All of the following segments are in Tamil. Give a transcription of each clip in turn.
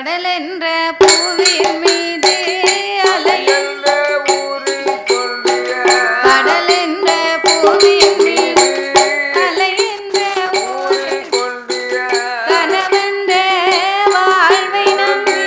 கடல் என்ற பூவின் மீது அலை என்ற ஊரு கொள்ளிய கடல் என்ற பூவின் மீது அலை என்ற ஊரு கொள்ளிய கனவென்ற வாழ்வை நம்பி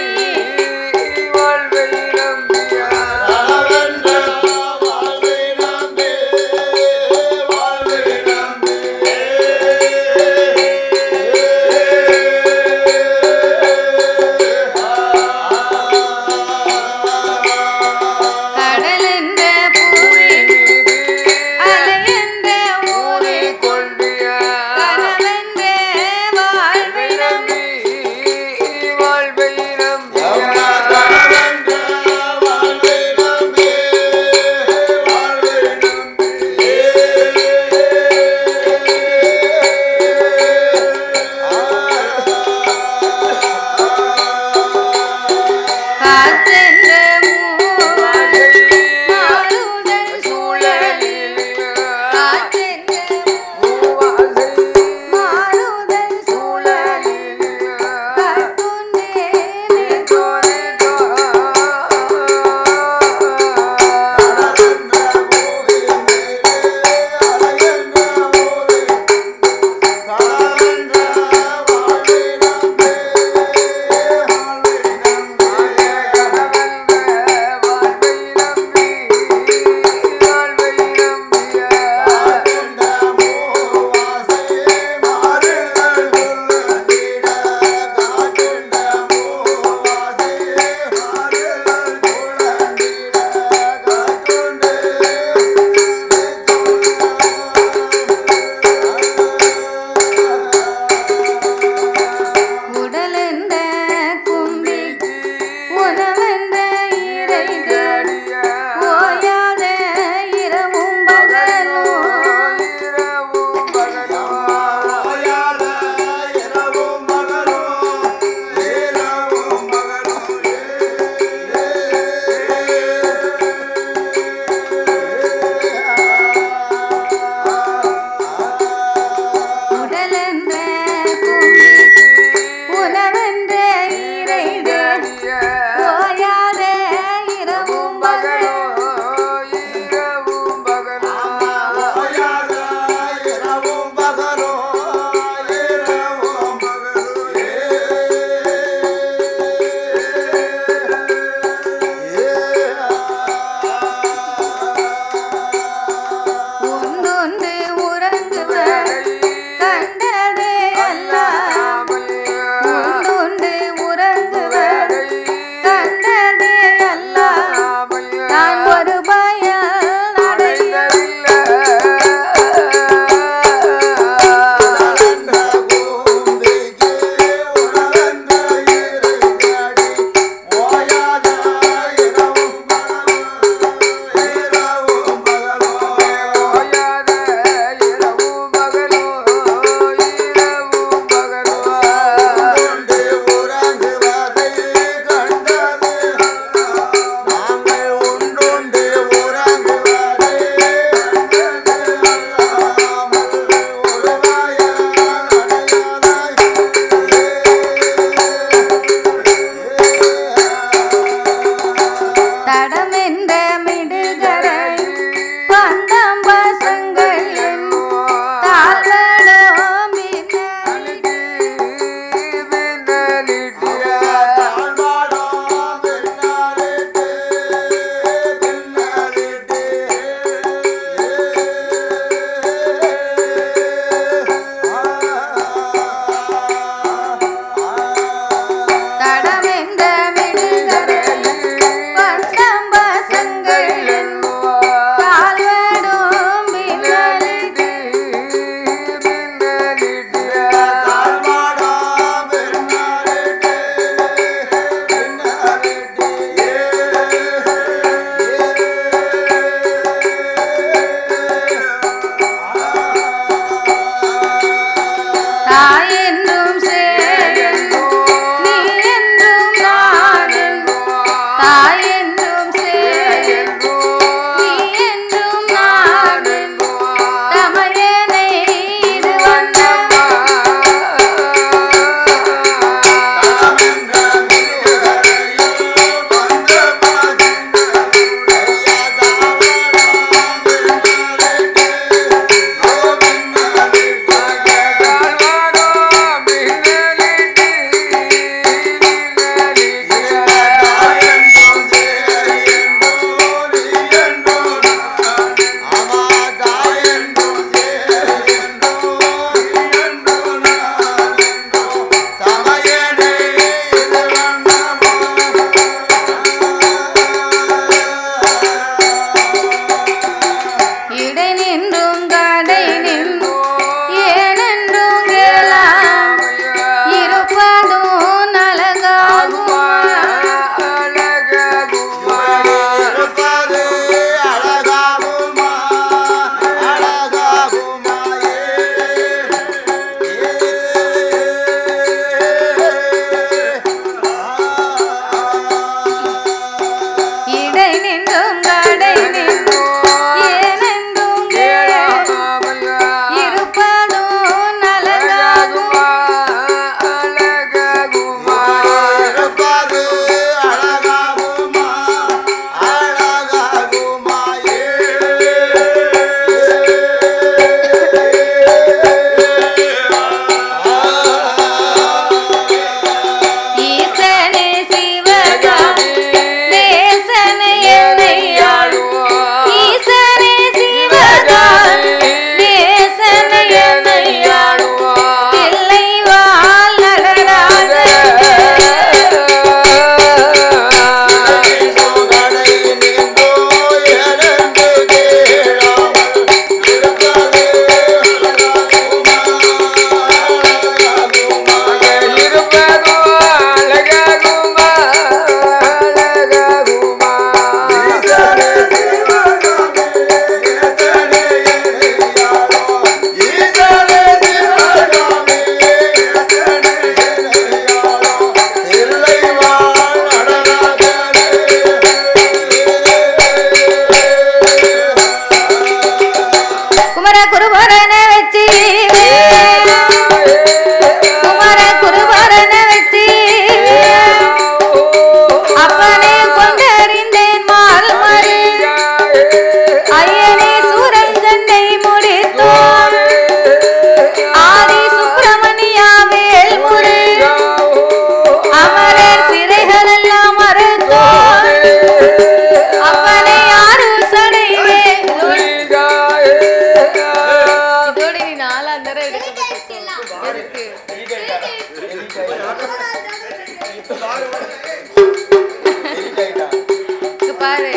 பாரு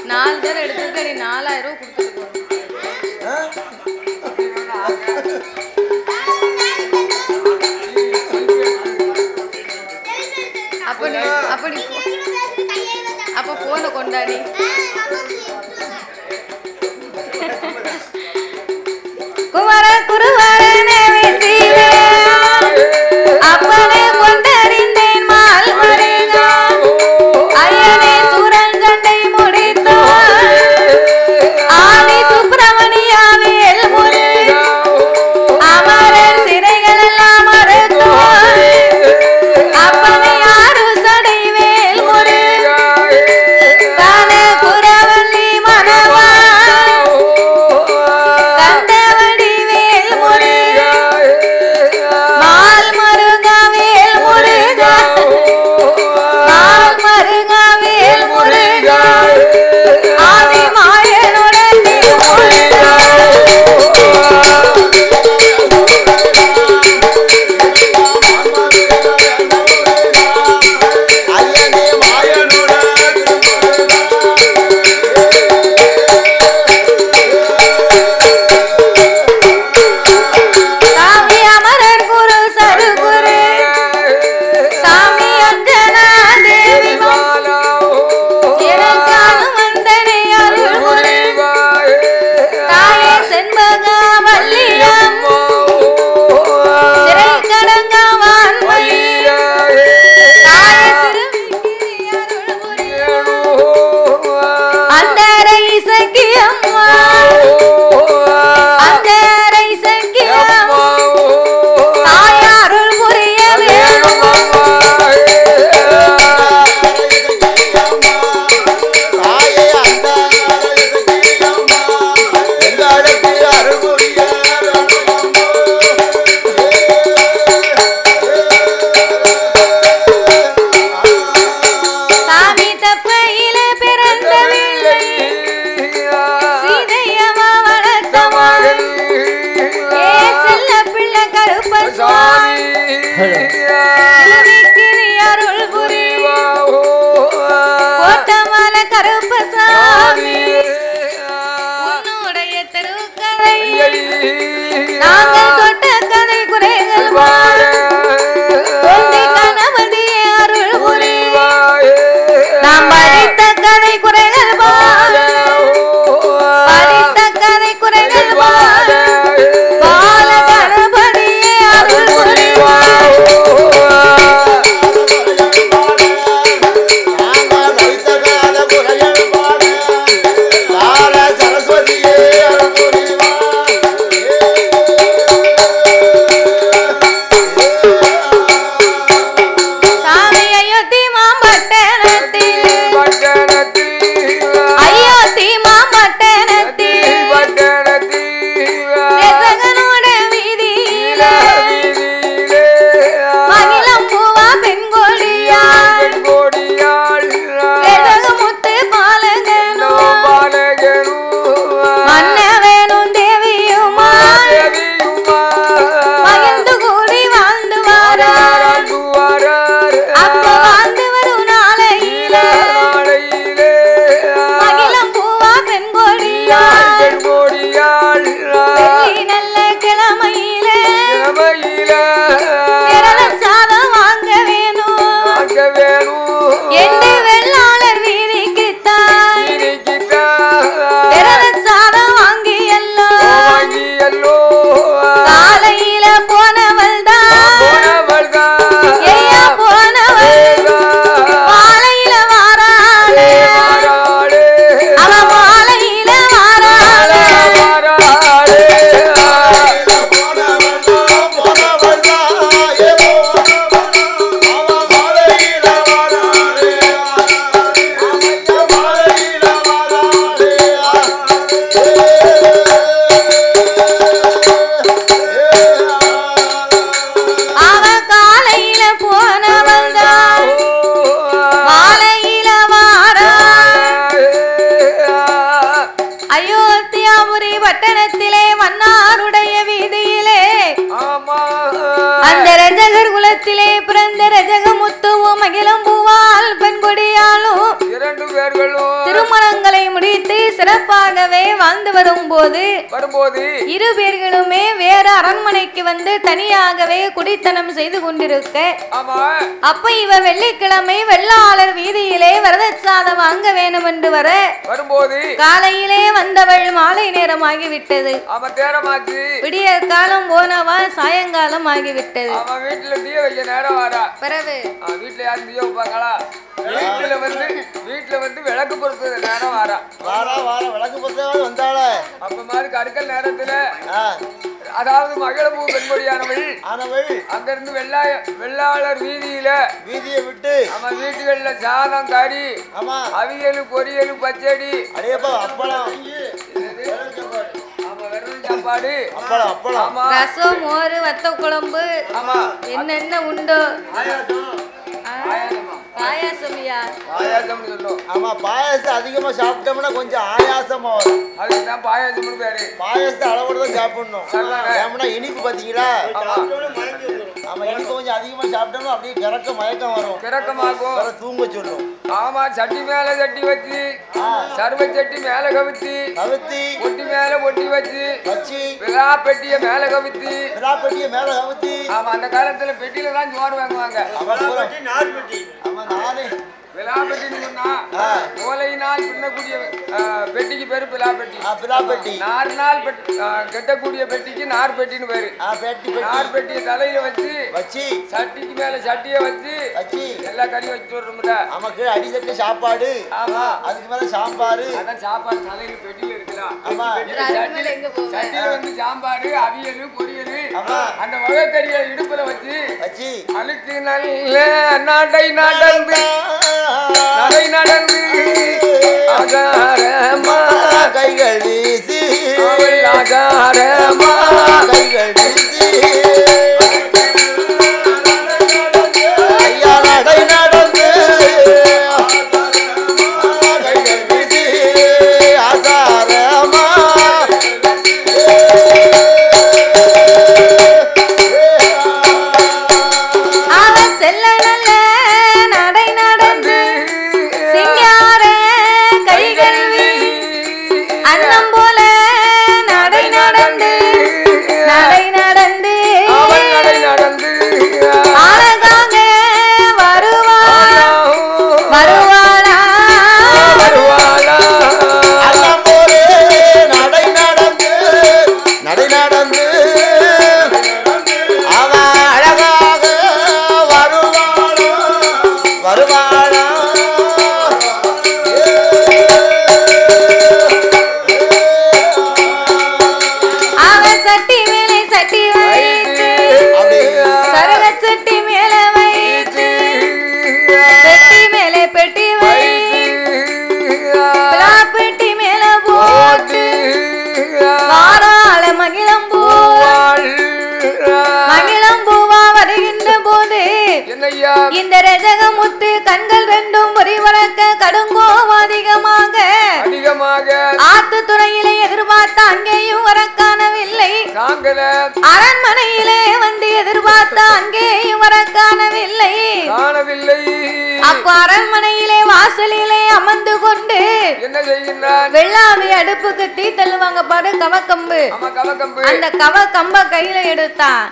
4 தடவை எடுத்துக்க நீ 4000 ரூபாய் கொடுத்துட்டு அப்ப போன கொண்டாடி குமர குருவரனே வெற்றிவே அப்பனே கொண்டறிந்தேன் மால் மருகா ஐயனே சூரன் கண்டை முடித்தார் ஆதி சுப்பிரமணியா வேல் முருகா அமரர் சிறைகள் எல்லாம் அறுத்தோர் அப்பனே ஆறு சடை வேல் முருகா தான குரவல்லி மனவா கந்தவடி வேல் முருகா மால் மருகா வேல் முருகா மால் மருகா வேல் முருகா ஆதி மாயனுடன் திருமுருகா சாமி அமரர் குரு சருகுரு சாமி அஞ்சனா தேவி எனக்காக வந்தனை அருள் குரு தாயே செண்பகா வல்லியம் சிறை கடங்கா வான்மணி தாயே சிறுமிக்கு அருள் குரு அந்தரை சக்கியம்மா அந்தரை சக்கியம் தாயாருள் புரிய வேணும் சாமி தப்பையில பிறந்தவில்லை சீதையம்மா வளர்த்த மகன் ஏ செல்ல பிள்ளை கருப்ப சுவாமி சிறுமிக்கு நீ அருள் புரி கோட்டமல கருப்ப சாமி உன்னுடைய திருக்கதை நாங்கள் தொட்ட கதை குறைகள் தொந்தி கணவதியே அருள் புரி நாம் படித்த கதை குறைகள் படித்த கதை குறைகள் பால கணபதியே அருள் புரிவாய் சரஸ்வதியே இந்த ரஜகமுத்துவும் மகிழம் பூவால் பெண்கொடியாலும் 2 பேர்களும் திருமணங்களை முடித்து சிறப்பாகவே வாழ்ந்து வரும்போது இரு பேர்களுமே வேற அரண்மனைக்கு வந்து தனியாகவே குடித்தனம் செய்து கொண்டிருக்க அப்ப இவ வெள்ளிக்கிழமை வெள்ளாளர் வீதியிலே வரதட்சாதம் வாங்க வேணும் என்று வரும்போது காலையிலே வந்தவள் மாலை நேரமாகிவிட்டது விடிய காலம் போனவா சாயங்காலம் ஆகிவிட்டது வீட்டுல தீய வைக்க நேரம் வாரா பிறகு வீட்டுல யாரும் தீய வைப்பாங்களா வீட்டுல வந்து விளக்கு பொறுத்தது நேரம் வாரா விளக்கு பொறுத்தது வந்தாள அப்ப மாதிரி கடுக்கல் நேரத்துல அதாவது மகளபூ பெண்கொடியானவள் அங்கிருந்து வெள்ளாளர் வீதியை விட்டு நம்ம வீட்டுகள்ல சாதம் கறி அவியல் பொரியல் பச்சடி அப்பளம் சாப்பாடு ரசம் மோர் வத்த குழம்பு என்னென்ன உண்டோ பாயாசம் அதிகமா சாப்பிட்டோம்னா கொஞ்சம் ஆயாசமா வரும். அதுக்குதான் பாயாசம் பேரு. பாயாசம் அளவோட தான் சாப்பிடணும். இனிப்பு பாத்தீங்களா? ஆமா, இனிப்பு கொஞ்சம் அதிகமா சாப்பிட்டோம்னா அப்படியே கிறக்க மயக்கம் வரும். கிறக்கமாகும். தூங்க சொல்லும். ஆமா, சட்டி மேல சட்டி வச்சு சர்வ சட்டி மேல கவித்தி ஒட்டி மேல ஒட்டி வச்சு விழா பெட்டிய மேல கவித்தி ஆமா, அந்த காலத்துல பெட்டியில தான் சோறு வாங்குவாங்க. விழாப்பெட்டின்னு சொன்னா ஓலையினால் பின்னக்கூடிய பெட்டிக்கு பேரு பிலாப்பெட்டி. 4 நாள் கெட்டக்கூடிய பெட்டிக்கு நார் பெட்டின்னு பேரு. நார் பெட்டியை தலையில வச்சு சட்டிக்கு மேல சட்டிய வச்சு எல்லா கறியும் வச்சு விடுறோம்ல. நமக்கு அடிக்கட்டு சாப்பாடு. ஆமா, அதுக்கு மேல சாம்பாரு. அதான் சாப்பாடு தலையில பெட்டியில இருக்கலாம். சட்டியில வந்து சாம்பாரு அவியல் பொரியல் அந்த வகைக்கறியை இடுப்புல வச்சு அழுக்கு நல்ல நாட்டை நடந்து ஆகாரமா கைகள் வீசி ஆகாரமா கைகள் வீசி ஐயா நடை நடந்து கைகள் வீசி ஆகாரமா இந்த ரஜகமுத்து கண்கள் ரெண்டும் முறிவரக்க கடுங்கோம் அதிகமாக ஆத்து துறையிலே எதிர்பார்த்த அங்கேயும் வர காணவில்லை. அரண்மனையிலே வந்து எதிர்பார்த்த அங்கேயும் வர காணவில்லை. அப்ப அரண்மனையிலே வாசலிலே அமர்ந்து கொண்டு என்ன செய்கின்றான்? வெள்ளாமை அடுப்புக்கு தீ தள்ளுவாங்க பாரு, கவக்கம்பு. அந்த கவக்கம்ப கையில எடுத்தான்.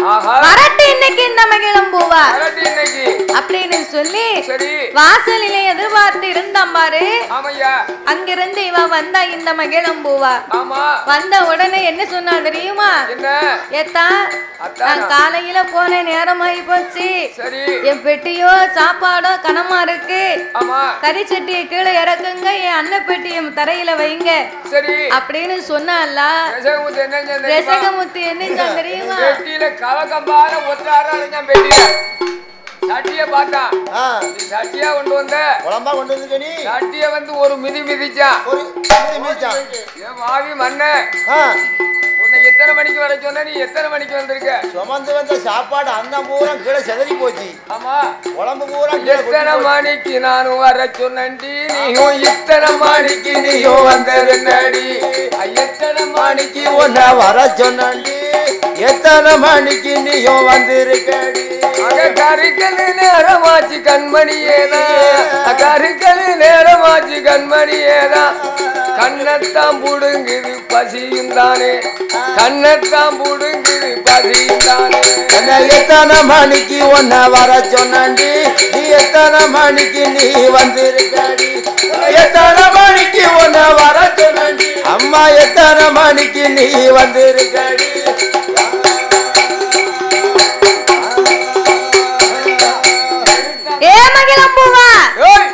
வரட்டு இன்னைக்கு இந்த மகிழம் பூவா அப்படின்னு சொல்லி வாசலிலே எதிர்பார்த்து இருந்தான் பாரு. அங்கிருந்து இவன் வந்தா இந்த மகிழம் பூவா. வந்த உடனே என்ன சொன்னா தெரியுமா? ஏத்தா, நான் காலையில போன நேரமாயி போச்சு. என் பெட்டியோ சாப்பாடோ கனமா இருக்கு. கறி சட்டியை கீழே இறக்குங்க, என் அண்ணன் பெட்டியை தரையில வைங்க அப்படின்னு சொன்னால ரசகமுத்து என்ன தெரியுமா? சட்டிய பார்த்தான். சட்டியா கொண்டு வந்த குழம்பா கொண்டு வந்து நீ சட்டிய வந்து ஒரு மிதி மிதிச்சான். என் மாவி மண்ண உன்னை எத்தனை மணிக்கு வர சொன்ன? நீ எத்தனை மணிக்கு வந்திருக்க? சுமந்து வந்த சாப்பாடு அந்த பூரா கீழே செதறி போச்சு. ஆமா, குழம்பு பூரா எத்தனை மணிக்கு நானும் வர சொன்னி? நீயும் இத்தனை மணிக்கு நீயும் வந்தது நடி. எத்தனை மணிக்கு ஒன்ன வர சொன்னி? எத்தனை மணிக்கு நீயும் வந்திருக்கடி கருக்கல் நேரமாச்சு கண்மணியேதான் கருக்கல் நேரமாச்சு கண்மணியேதான் கண்ணத்தான் புடுங்குது பசியும் தானே கண்ணத்தான் புடுங்குது பசியும் தானே எத்தனை மணிக்கு ஒன்ன வர சொன்னாண்டி நீ எத்தனை மணிக்கு நீ வந்திருக்கடி எத்தனை மணிக்கு ஒன்ன வர சொன்னாண்டி அம்மா எத்தனை மணிக்கு நீ வந்திருக்கடி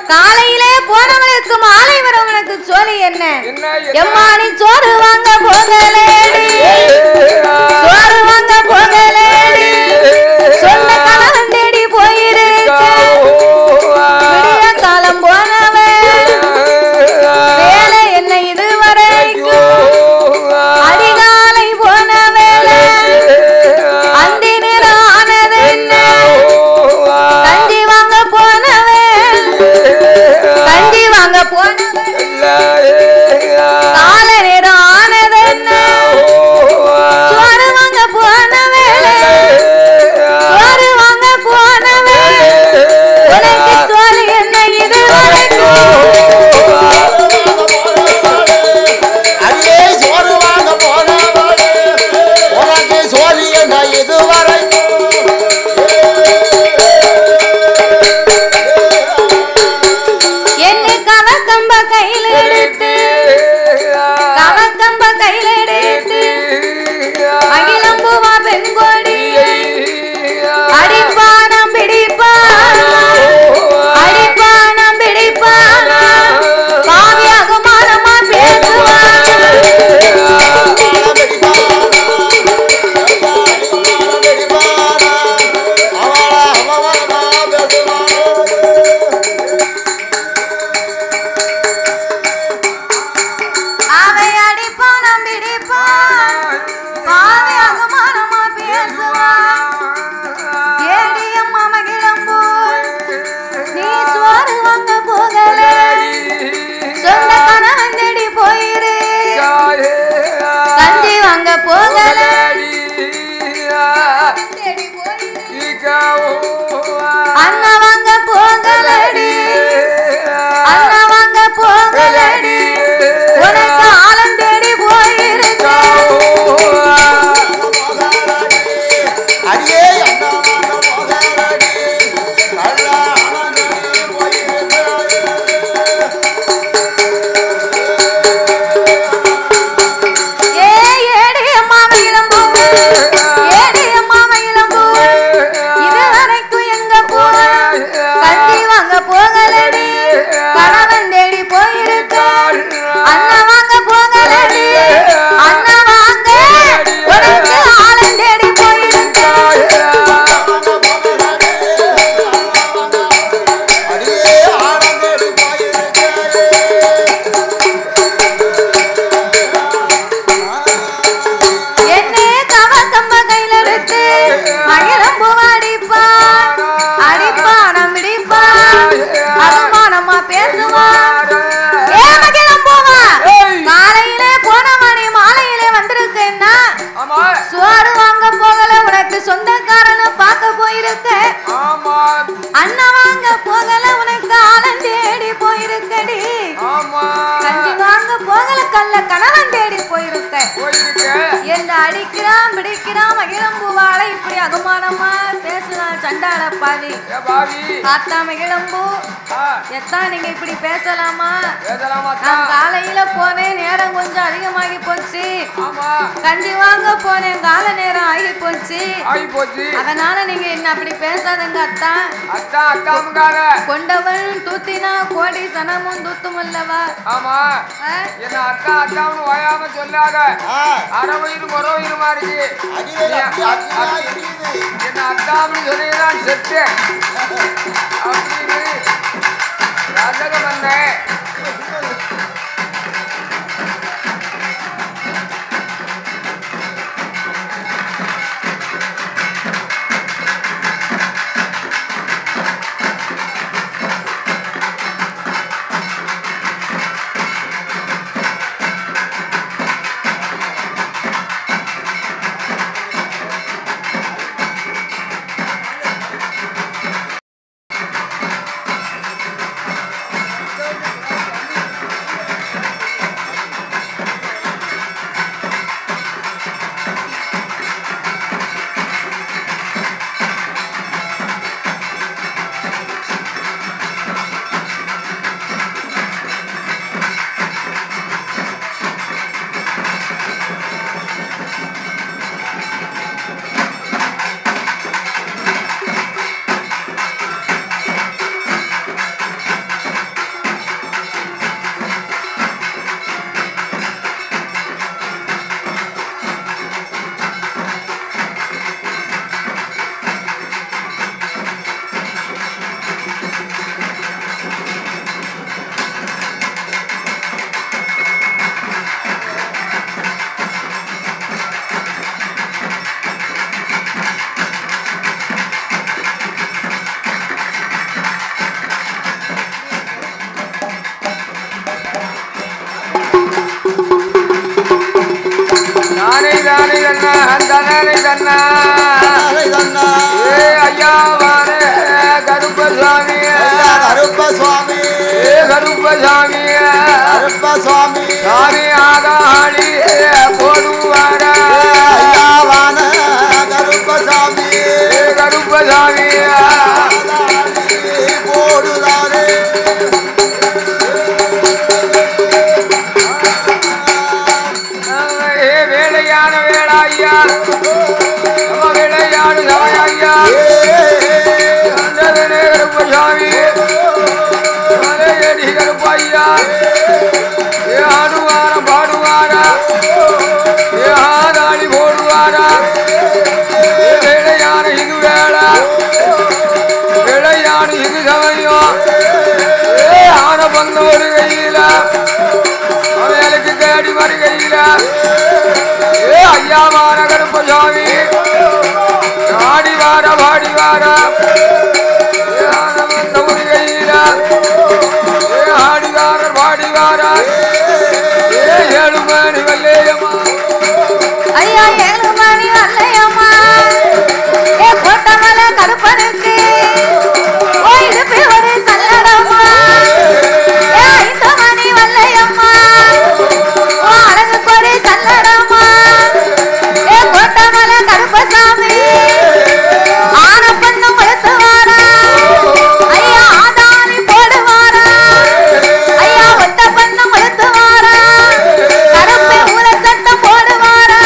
காலையிலே போனவனுக்கு மாலை வரவனுக்கு சொல்லி என்ன எம்மா நீ சோறு வாங்க போகலேடி சோறு வாங்க போகலேடி சொன்ன கணவன் தேடி போயிருக்க விடிய காலம் போனவன் வேலை என்ன இதுவரைக்கும் அதிகாலை போன வேலை அந்த நேரம் ஆனது என்ன கஞ்சி வாங்க போனவன் கஞ்சி வாங்க போனவன் கால நேரம் ஆனது என்ன சோறு வாங்க போனவன் சோறு வாங்க போனவன் உனக்கு சோறு என்ன இது அடியே சோறு வாங்க போனவளே உனக்கு சோழி என்ன இதுவரை என்ன கவக்கம்ப கையில எடுத்து கவக்கம்ப கையில எடுத்து அகிலம்புவா பெண் கோடி அடிப்பானம் பிடிப்பானா அடிப்பானம் பிடிப்பானா பாவி அகுமானமா பேசுவானா அவை அடிப்பானம் பிடிப்பான் பாவி அகுமானமா பேசுவான் ஏடியம்மா மகிழம்பூ நீ சோறு வாங்க போகல சொந்த கணவன் தேடி போயிரு கஞ்சி வாங்க போகல தேடி போயிரு அண்ணா வாங்க போகலடி அண்ணா வாங்க போகலடி உனக்கு ஆலம் தேடி போயிருக்க அடியே அண்ணா வாங்க போகாதடி கள்ளா அண்ணா போயிருக்க ஏடியம்மா மகிழம்பூ ஏடியம்மா மகிழம்பூ இது வரைக்கும் எங்க போன கஞ்சி வாங்க போகலடி கணவன் தேடி போயிருக்க அண்ணா வாங்க போகலடி அண்ணா வாங்க உனக்கு ஆலம் தேடி போயிருக்க அடியே ஆனந்தடி போயிருக்க என்னே கவக்கம்ப கையில எடுத்து மகிழம்பூ அடிப்பான் அடிப்பானம் பிடிப்பான் அனுமானமா பேசுவான் ஏ மகிழம்பூவா காலையிலே போனவனே மாலையிலே வந்திருக்கேன்னா ஆமா சோறு வாங்க போகல உனக்கு சொந்தக்காரனை பார்க்க போயிருக்க ஆமா அண்ணா வாங்க போகல உனக்கு ஆலம் தேடி போயிருக்கடி ஆமா கஞ்சி வாங்க போகல கல்ல கணவன் தேடி போயிருக்க போயிருக்க என்ன அடிக்கிறான் பிடிக்கிறான் மகிழம்பூவால இப்படி அகமானமா பேசுறான் சண்டாள பாவி ஏ பாவி பார்த்தா மகிழம்பூ ஆ எத்தான் நீங்க இப்படி பேசலாமா பேசலாமா நான் காலையில போனேன் நேரம் கொஞ்சம் அதிகமாகி போச்சு ஆமா கஞ்சி வாங்க போனேன் கால நேரம் ஆகி போச்சு ஆகி போச்சு அதனால நீங்க என்ன அப்படி பேசாதங்க அத்தா அத்தா அத்தாமுக்காக கொண்டவன் தூத்தினா கோடி சனமும் தூத்தும் அல்லவா ஆமா என்ன அத்தா அத்தான்னு ஓயாம சொல்லாத அரை வயிறு மொர வயிறுமா இருக்கு அடியே அடியா எரியுது என்ன அத்தான்னு சொல்லிதான் செத்து அப்படின்னு ரசகம் வந்தேன் கருப்பசாமி சாமி ஆகாளி போடுவாரா கருப்பசாமி கருப்பசாமி போடுதாரே வேலையான வேளாய்யா நம்ம வேலையாடு சமையா கருப்பசாமி மலையடி கருப்பையா ஆடுவாரா பாடுவாரா ஆதாளி போடுவாரா வேலையான இது வேளா வேலையான இது சமயம் ஆன பந்த ஒரு கையில வேலைக்கு தேடி வருகையில ஐயாவான கருப்பசாமி ஆடி வார பாடி வாரா ஆன பந்த ஒரு கையில ஆடிவாரர் பாடிவாரா ஏழு மணி வல்லையம்மா ஐயா 7 மணி வல்லையம்மா ஏ கோட்டமல கருப்பனுக்கு ஓ இடுப்பு ஒரு சல்லடம்மா ஏ 5 மணி வல்லையம்மா ஓ அழகுக்கு ஒரு சல்லடம்மா ஏ கோட்டமல கருப்பசாமி ஆன பண்ணு படுத்துவாரா ஐயா ஆதாரி போடுவாரா ஐயா ஒட்ட பண்ணு படுத்துவாரா கருப்பை ஊர சட்டம் போடுவாரா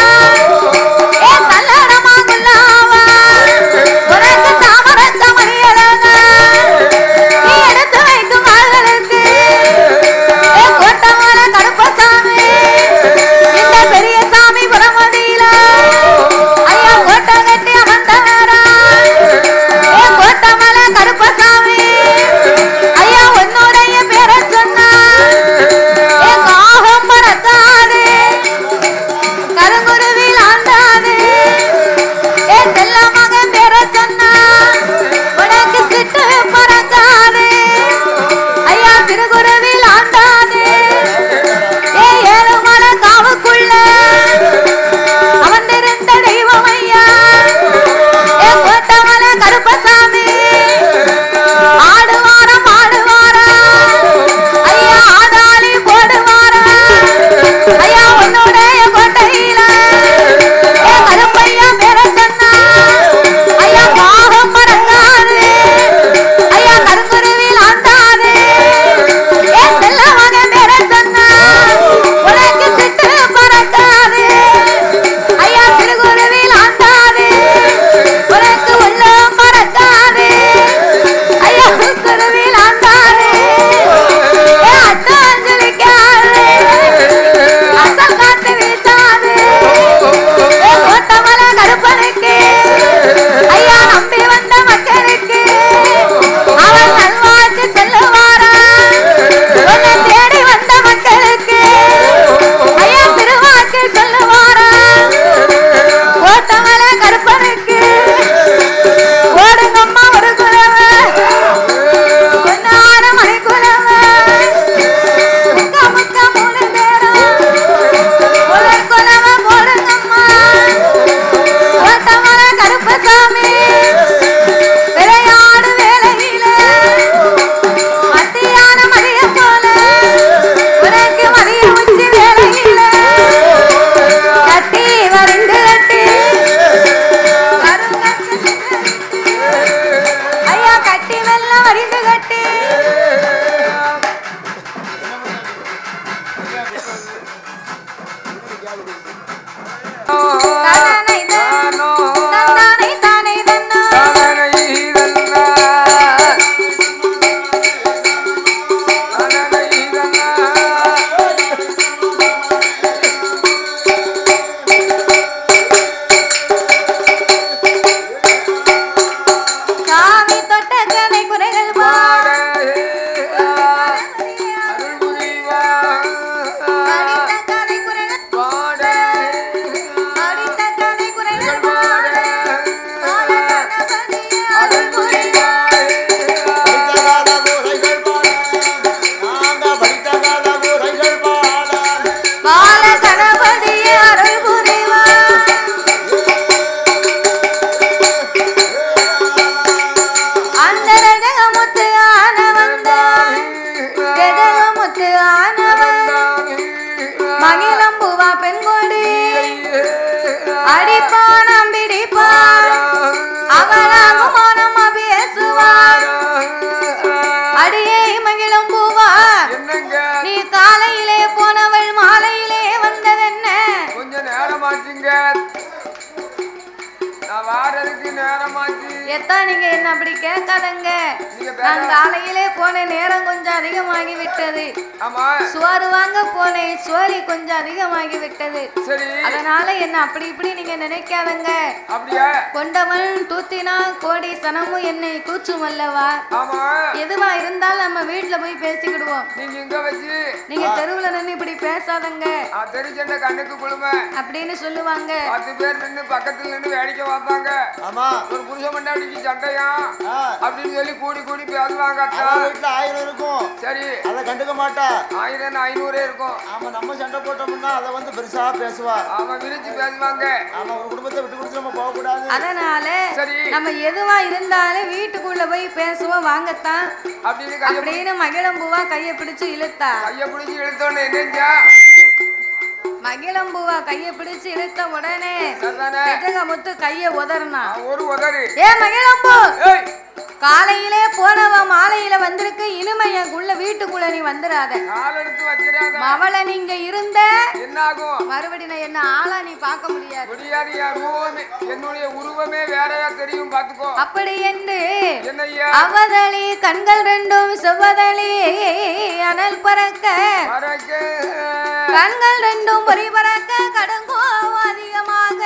எத்தா நீங்க என்ன அப்படி கேட்காதங்க. நான் காலையிலே போன நேரம் கொஞ்சம் அதிகமாகி விட்டது. சோறு வாங்க போனேன், சோறு கொஞ்சம் அதிகமாகி விட்டது. அதனால என்ன அப்படி இப்படி நீங்க நினைக்காதங்க. கொண்டவன் தூத்தினா கோடி சனமும் என்னை தூச்சும் அல்லவா. எதுவா இருந்தாலும் நம்ம வீட்டுல போய் பேசிக்கிடுவோம். நீங்க தெருவுல நின்று இப்படி பேசாதங்க அப்படின்னு சொல்லுவாங்க. 10 பேர் நின்று பக்கத்துல நின்று வேடிக்கை பார்ப்பாங்க. ஒரு புருஷ மண்டாடிக்கு சண்டையா அப்படின்னு சொல்லி கூடி கூடி பேசுவாங்க. வீட்டுல 1000 இருக்கும். சரி, அதை கண்டுக்க மாட்டா. 1000 500 இருக்கும். ஆமா, நம்ம சண்டை போட்டோம்னா அதை வந்து பெருசா பேசுவா. ஆமா, விரிச்சு பேசுவாங்க. ஆமா, ஒரு குடும்பத்தை விட்டு கொடுத்து நம்ம போக கூடாது. அதனால நம்ம எதுவா இருந்தாலும் வீட்டுக்குள்ள போய் பேசுவோம் வாங்கத்தான் அப்படின்னு மகிழம்பூவா கைய பிடிச்சு இழுத்தா. கைய பிடிச்சு இழுத்தோன்னு என்னஞ்சா மகிழம்பூவா கைய பிடிச்சு இழுத்த உடனே முத்து கைய உதறனா. ஒரு உதறு. ஏ மகிழம்பூ, காலையிலே போனவ மாலையில வந்திருக்கு. இனிமே என் வீட்டுக்குள்ள நீ வந்துடாத. மவளை நீங்க இருந்த என்ன ஆகும்? மறுபடியும் என்ன ஆளா நீ பார்க்க முடியாது. என்னுடைய உருவமே வேறையா தெரியும், பாத்துக்கோ. அப்படி என்று அவதளி கண்கள் ரெண்டும் செவ்வதளி அனல் பறக்க கண்கள் ரெண்டும் பொறி பறக்க கடுங்கோ அதிகமாக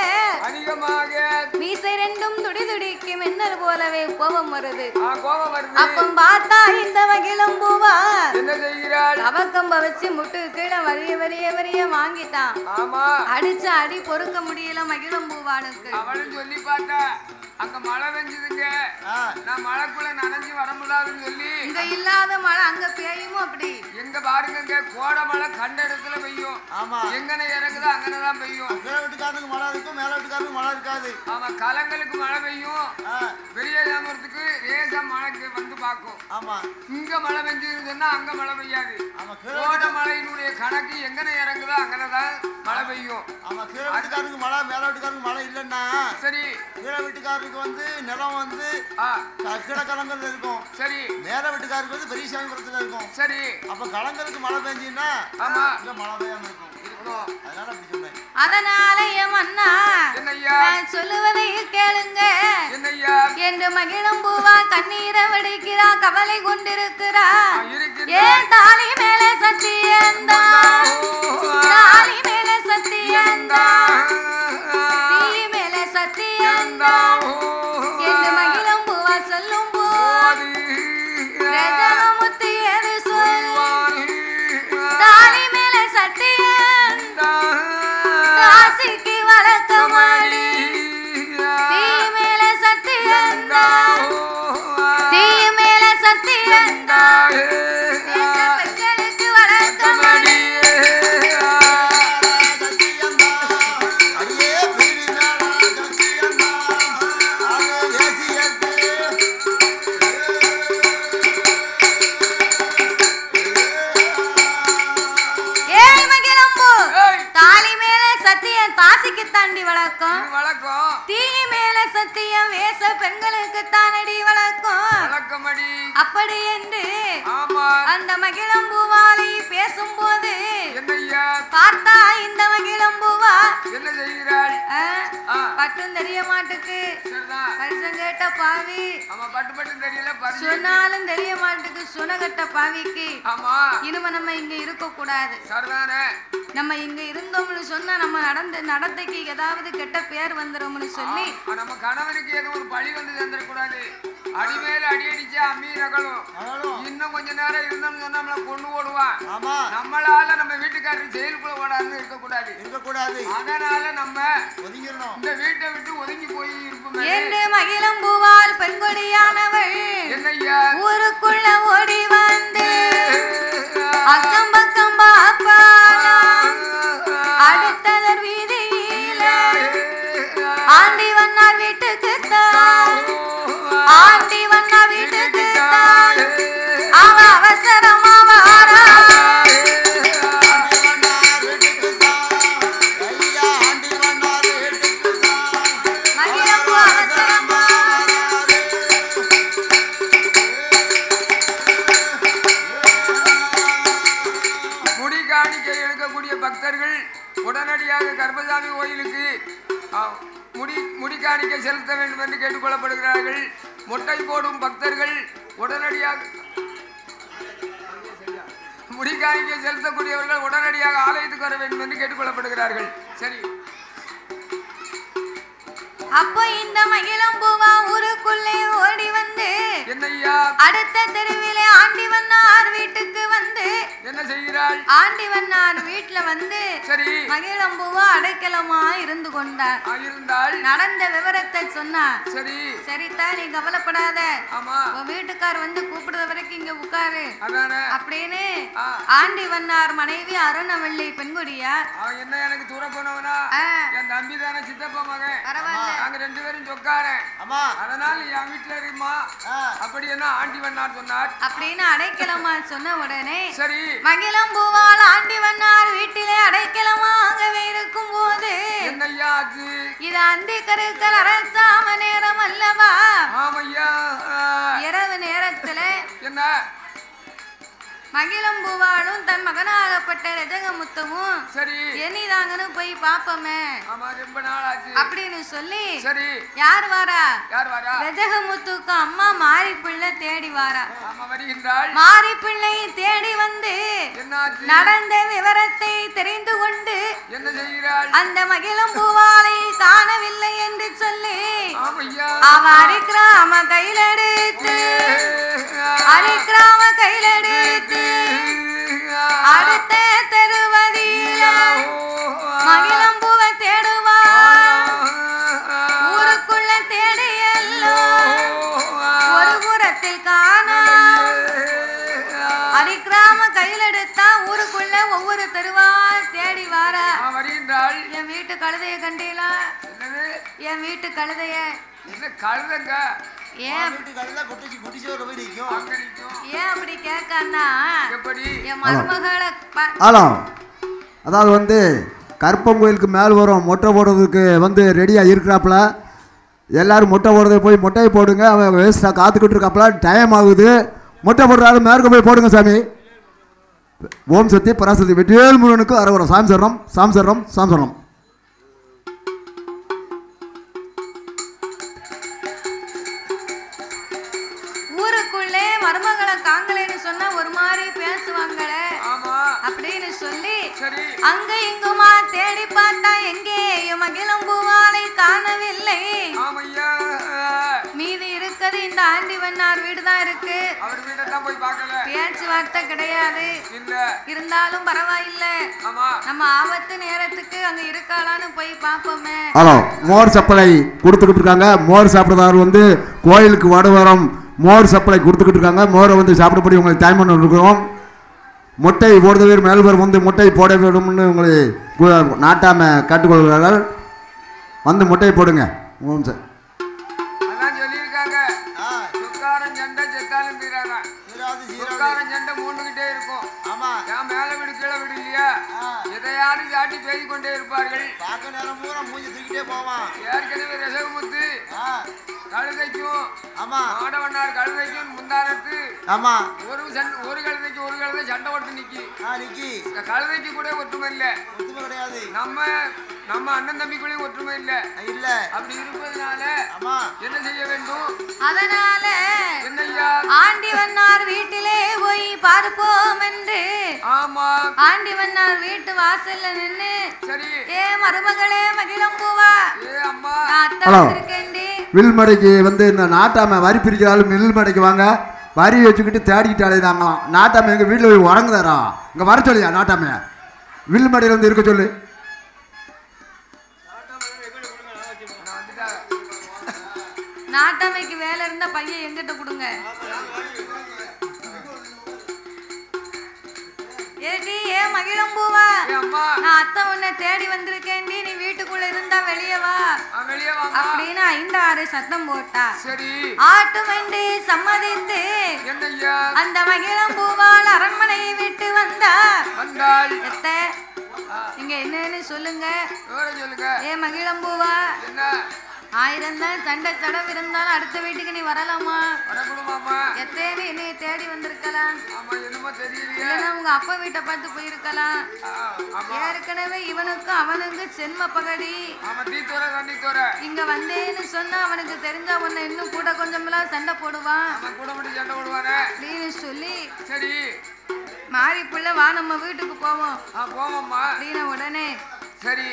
மீசை ரெண்டும் துடி துடிக்கு மின்னல் போலவே கோபம் வருது. அப்பம் பார்த்தா இந்த மகிழம்பூவா என்ன செய்கிறாள்? அவக்கம்ப வச்சு முட்டு கீழே வரிய வாங்கிட்டான். அடிச்ச அடி பொறுக்க முடியல மகிழம்பூவானுக்கு. அவளும் சொல்லி பார்த்தா அங்க மழை பெஞ்சதுங்க, நான் மழைக்குள்ள நனைஞ்சு வர முடியாதுன்னு சொல்லி இங்க இல்லாத மழை அங்க பெய்யுமோ. அப்படி எங்க பாருங்க, கோடை மழை கண்ட இடத்துல பெய்யும். எங்கன இறங்குதோ அங்கனதான் பெய்யும். கீழ வீட்டுக்காரனுக்கு மழை இருக்கும், மேல வீட்டுக்காரனுக்கு மழை இருக்காது. ஆமா, கலங்களுக்கு மழை பெய்யும், பெரிய ஜாமத்துக்கு ரேசா மழைக்கு வந்து பாக்கும். ஆமா, இங்க மழை பெஞ்சதுன்னா அங்க மழை பெய்யாது. கோடை மழையினுடைய கணக்கு எங்கன இறங்குதோ அங்கனதான் மழை பெய்யும். ஆமா, கீழ வீட்டுக்காரனுக்கு மழை, மேல வீட்டுக்காரனுக்கு மழை இல்லன்னா சரி, கீழ வீட்டுக்காரருக்கு வந்து நிலம் வந்து கீழ கலங்கல் இருக்கும். சரி, மேல வீட்டுக்காருக்கு வந்து பெரிய சாமிபுரத்துல இருக்கும். சரி, அப்ப கலங்கலுக்கு மழை பெஞ்சுன்னா ஆமா இங்க மழை பெய்யாம இருக்கும். அதனால அப்படி சொன்னேன். அதனால என் அண்ணா நான் சொல்லுவதை கேளுங்க என்று மகிழம்பூவா கண்ணீரை வடிக்கிறா, கவலை கொண்டிருக்கிறா. ஏன் தாலி மேல சத்தியந்தா, தாலி மேல சத்தியந்தா, தீ மேல சத்தியந்தா என்று மகிழம்பூவா சொல்லும் போது ரஜமுத்து ஏது சொல்வான். தாலி மேல சத்தியந்தா தாசிக்கு வழக்கமாடி, தீ மேல சத்தியந்தா, தீ மேல சத்தியந்தா பெண்களுக்கு வழக்கமாடி. தாசிக்கு தாண்டி வழக்கம், தீ மேல சத்தியம் வேச பெண்களுக்கு தானடி வழக்கம். அப்படி என்று அந்த மகிழம்பூவாலை பேசும்போது பார்த்தா இந்த மகிழம்பூவா என்ன செய்கிறாள்? பட்டும் தெரிய மாட்டுக்கு, பரிசம் கேட்ட பாவி சொன்னாலும் தெரிய மாட்டுக்கு, சுனகட்ட பாவிக்கு இனிமே நம்ம இங்க இருக்க கூடாது. நம்ம இங்க இருந்தோம்னு சொன்னா நம்ம நடத்தைக்கு ஏதாவது கெட்ட பேர் வந்துரும்னு சொல்லி நம்ம கணவனுக்கு ஏதோ ஒரு பழி வந்து தந்துடக்கூடாது. அடிமேல அடி அடிச்சா அம்மி நகலும். இன்னும் கொஞ்ச நேரம் இருந்தோம்னு சொன்னா நம்மள கொண்டு ஓடுவான். நம்மளால நம்ம வீட்டுக்காரர் செயலுக்குள்ள ஓடாதுன்னு இருக்கக்கூடாது. அதனால நம்ம ஒதுங்கிடணும், இந்த வீட்டை விட்டு ஒதுங்கி போய் இருப்போம் என்று மகிழம்பூவால் பெண்கொடியானவள் என்னையா ஊருக்குள்ள ஓடி வந்து அக்கம் பக்கம் பாப்பா அடுத்ததர் வீதியில ஆண்டி வண்ணா வீட்டுக்கு தான், ஆண்டி வண்ணா வீட்டுக்கு தான் அவ அவசரமா வாரா. முடி காணிக்கை எடுக்கக்கூடிய பக்தர்கள் உடனடியாக கர்ப்பசாமி கோயிலுக்கு முடிக்காணிக்க செலுத்த வேண்டும் என்று கேட்டுக்கொள்ளப்படுகிறார்கள். மொட்டை போடும் பக்தர்கள் உடனடியாக முடிக்காணிக்க செலுத்தக்கூடியவர்கள் உடனடியாக ஆலயத்துக்கு வர வேண்டும் என்று கேட்டுக்கொள்ளப்படுகிறார்கள். சரி, அப்போ இந்த மகிழம்பூவா ஊருக்குள்ளே ஓடி வந்து என்னையா அடுத்த தெருவிலே ஆண்டிவன்னார் வீட்டுக்கு வந்து என்ன செய்கிறாள்? ஆண்டிவன்னார் வீட்டுல வந்து சரி மகிழம்பூவா அடைக்கலமா இருந்து கொண்டார். நடந்த விவரத்தை சொன்னா. சரி சரிதா, நீ கவலைப்படாத. ஆமா, உன் வீட்டுக்கார் வந்து கூப்பிடுற வரைக்கும் இங்க உட்காரு அப்படின்னு ஆண்டிவன்னார் மனைவி அருணவள்ளி பெண்குடியார். அவன் என்ன எனக்கு தூர போனவனா? என் தம்பி தானே, சித்தப்பா மகன். பரவாயில்ல, நாங்க 2 பேரும் சொக்காரன். அதனால என் வீட்டுல இருக்குமா அப்படி என்ன ஆண்டிவன்னார் சொன்னார் அப்படின்னு அடைக்கலமா சொன்ன உடனே சரி மகிழம்பூவால் ஆண்டிவன்னார் வீட்டிலே அடைக்கலமாகவே இருக்கும் போது என்னையா ஆச்சு? இது அந்தி கருக்கள் அரசாம நேரம் அல்லவா? ஆமையா, இரவு நேரத்துல என்ன மகிழம்பூவாலும் தன் மகனாகப்பட்ட ரஜகமுத்தமும் சரி எண்ணிதாங்கன்னு போய் பாப்போமே ரொம்ப நாள் ஆச்சு அப்படின்னு சொல்லி சரி யார் வாரா? ரஜகமுத்துக்கு அம்மா மாரி பிள்ளை தேடி வாரா. வருகின்றாள். மாரி பிள்ளை தேடி வந்து நடந்த விவரத்தை தெரிந்து கொண்டு என்ன செய்கிறாள்? அந்த மகிழம்பூவாலை காணவில்லை என்று சொல்லி அவ அரிக்கிராம கையிலெடுத்து அடுத்த தெருவதியில மகிழம்பூவை தேடுவா. ஊருக்குள்ள தேடி எல்லாம் ஒரு புறத்தில் காணா. அரிக்கிராம கையில் எடுத்தா ஊருக்குள்ள ஒவ்வொரு தெருவா தேடி வாரா. என் வீட்டு கழுதைய கண்டீங்களா? என் வீட்டு கழுதைய கழுதைங்க ஏன் அப்படி கேட்கான்னா என் மருமகளை அதாவது வந்து கருப்பம் கோயிலுக்கு மேல் வரும் மொட்டை போடுறதுக்கு வந்து ரெடியாக இருக்கிறாப்புல. எல்லோரும் மொட்டை போடுறது போய் மொட்டையை போடுங்க. அவன் வேஸ்ட்டாக காத்துக்கிட்டு இருக்காப்புல. டைம் ஆகுது. மொட்டை போடுறாரு, மேற்க போய் போடுங்க சாமி. ஓம் சக்தி பராசக்தி வெற்றிவேல் முருகனுக்கு அரவரம். சாமி சரணம், சாமி சரணம், சாமி சரணம். ஊருக்குள்ளே மருமகளை காங்கலேன்னு சொன்னா ஒரு மாதிரி பேசுவாங்களே அப்படின்னு சொல்லி அங்க இங்குமா தேடி பார்த்தா எங்கேயும் மகிழம்பூவாலை காணவில்லை. மீதி இருக்குது இந்த ஆண்டிவன்னார் வீடுதான் இருக்கு. பேச்சுவார்த்தை கிடையாது. இருந்தாலும் பரவாயில்ல, நம்ம ஆபத்து நேரத்துக்கு அங்க இருக்காளான்னு போய் பாப்போமே. ஹலோ, மோர் சப்ளை கொடுத்துக்கிட்டு இருக்காங்க. மோர் சாப்பிட்றதாரு வந்து கோயிலுக்கு வடவரம் மோர் சப்ளை கொடுத்துக்கிட்டு இருக்காங்க. மோரை வந்து சாப்பிடப்படி உங்களுக்கு டைம் பண்ண இருக்கிறோம். மொட்டை போடுறவர் மேல்வர் வந்து மொட்டை போட வேண்டும்னு உங்களை நாட்டாம கேட்டுக்கொள்கிறார்கள். வந்து மொட்டையை போடுங்க. ஓம் சார் எதையாரும் சாட்டி பேசிக்கொண்டே இருப்பார்கள். ஏற்கனவே ரசகுமுத்து கழுதைக்கும் ஆடவண்ணார் கழுதைக்கும் முந்தானத்து ஒரு கழுதைக்கு ஒரு கழுதை சண்டை ஓட்டு நிக்கி கழுதைக்கு கூட ஒற்றுமை இல்ல. நம்ம அண்ணன் தம்பிக்குள்ளே ஒற்றுமை இல்ல. அப்படி இருப்பதனால என்ன செய்ய வேண்டும்? அதனால என்னையா ஆண்டிவன்னார் வீட்டிலே போய் பார்ப்போம் என்று ஆண்டிவன்னார் வீட்டு வாசல்ல நின்னு ஏ மருமகளே மகிழம்பூவா வில்மடைக்கு வந்து இந்த நாட்டாம வரி பிரிக்கிறாலும் வில்மடைக்கு வாங்க. வரி வச்சுக்கிட்டு தேடிக்கிட்டு அலைதாங்களாம். நாட்டாம எங்க வீட்டில் போய் உறங்குதாரா? இங்க வர சொல்லியா நாட்டாமைய வில்மடையில வந்து இருக்க சொல்லு. நாட்டாமைக்கு வேலை இருந்தா பையன் எங்கிட்ட கொடுங்க. ஏன் மகிழம்பூவா, நான் அத்தை உன்னை தேடி வந்திருக்கேன். நீ வீட்டுக்குள்ள இருந்தா வெளியே வா அப்படின்னு 5-6 சத்தம் போட்டா. ஆட்டு வண்டி சம்மதித்து அந்த மகிழம்பூவால் அரண்மனையை விட்டு வந்தாள். நீங்க என்னன்னு சொல்லுங்க. ஏ மகிழம்பூவா, 1000 தான் சண்டை தடவை இருந்தாலும் அடுத்த வீட்டுக்கு நீ வரலாமா? எத்தனை என்னை தேடி வந்திருக்கலாம். ஆமா என்னமோ தெரியலையே. இல்லைன்னா உங்க அப்பா வீட்டை பார்த்து போயிருக்கலாம். ஏற்கனவே இவனுக்கும் அவனுக்கு சென்ம பகடி. ஆமா தீத்தோர தண்ணித்தோர. இங்க வந்தேன்னு சொன்னா அவனுக்கு தெரிஞ்சா உன்னை இன்னும் கூட கொஞ்சமெல்லாம் சண்டை போடுவான். அவன் கூட மட்டும் சண்டை போடுவானே அப்படின்னு சொல்லி சரி மாறி பிள்ளை வா நம்ம வீட்டுக்கு போவோம் போவோம்மா அப்படின்னு உடனே சரி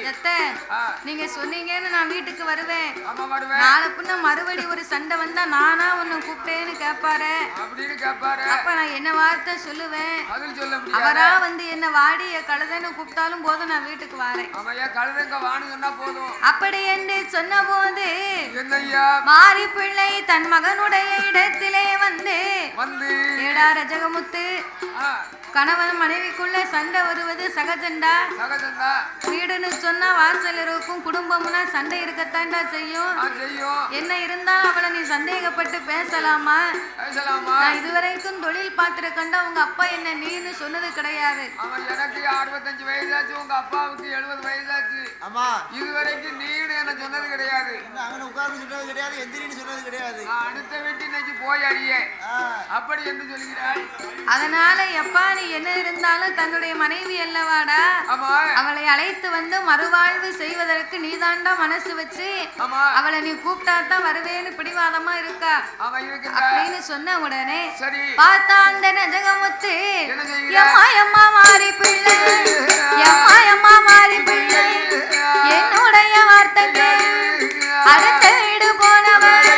நீங்க சொன்னீங்கன்னு நான் வீட்டுக்கு வருவேன். ஆமா வருவேன். நாளை பின்ன மறுபடி ஒரு சண்டை வந்தா நானா உன்னை கூப்பிட்டேன்னு கேட்பாரு. அப்படின்னு கேட்பாரு. அப்ப நான் என்ன வார்த்தை சொல்லுவேன்? பதில் சொல்ல முடியாது. அவரா வந்து என்ன வாடி கழுதைன்னு கூப்பிட்டாலும் போதும் நான் வீட்டுக்கு வரேன். ஆமாய்யா கழுதைங்க வான்னு சொன்னா போதும். அப்படி என்று சொன்ன போது என்னய்யா மாறி பிள்ளை தன் மகனுடைய இடத்திலே வந்து ஏடா ரஜகமுத்து கணவன் மனைவிக்குள்ள சண்டை வருவது சகஜண்டா. வீடுன்னு சொன்னா வாசல் இருக்கும், குடும்பம்னா சண்டை இருக்கத்தாண்டா செய்யும். என்ன இருந்தாலும் அவளை நீ சந்தேகப்பட்டு பேசலாமா? நான் இதுவரைக்கும் தொழில் பார்த்திருக்கேன்டா. உங்க அப்பா என்ன நீன்னு சொன்னது கிடையாது. எனக்கு 65 வயசாச்சு, உங்க அப்பாவுக்கு 70 வயசாச்சு. ஆமா இதுவரைக்கும் நீன்னு என்ன சொன்னது கிடையாது. சொன்னது கிடையாது, எந்திரின்னு சொன்னது கிடையாது. அடுத்த வீட்டு இன்னைக்கு போய் அறியே அப்படி என்று சொல்கிறாள். அதனால எப்பா நீ என்ன இருந்தாலும் தன்னுடைய மனைவி அல்லவாடா, அவளை அழைத்து வந்து மறுவாழ்வு செய்வதற்கு நீதாண்டா மனசு வச்சு அவளை நீ கூப்பிட்டாதான் வருவேன்னு பிடிவாதமா இருக்கா அப்படின்னு சொன்ன உடனே பார்த்தா அந்த நஜகமுத்து எம்மா எம்மா மாறி பிள்ளை, எம்மா எம்மா மாறி பிள்ளை என்னுடைய வார்த்தைக்கு அடுத்த வீடு போனவள்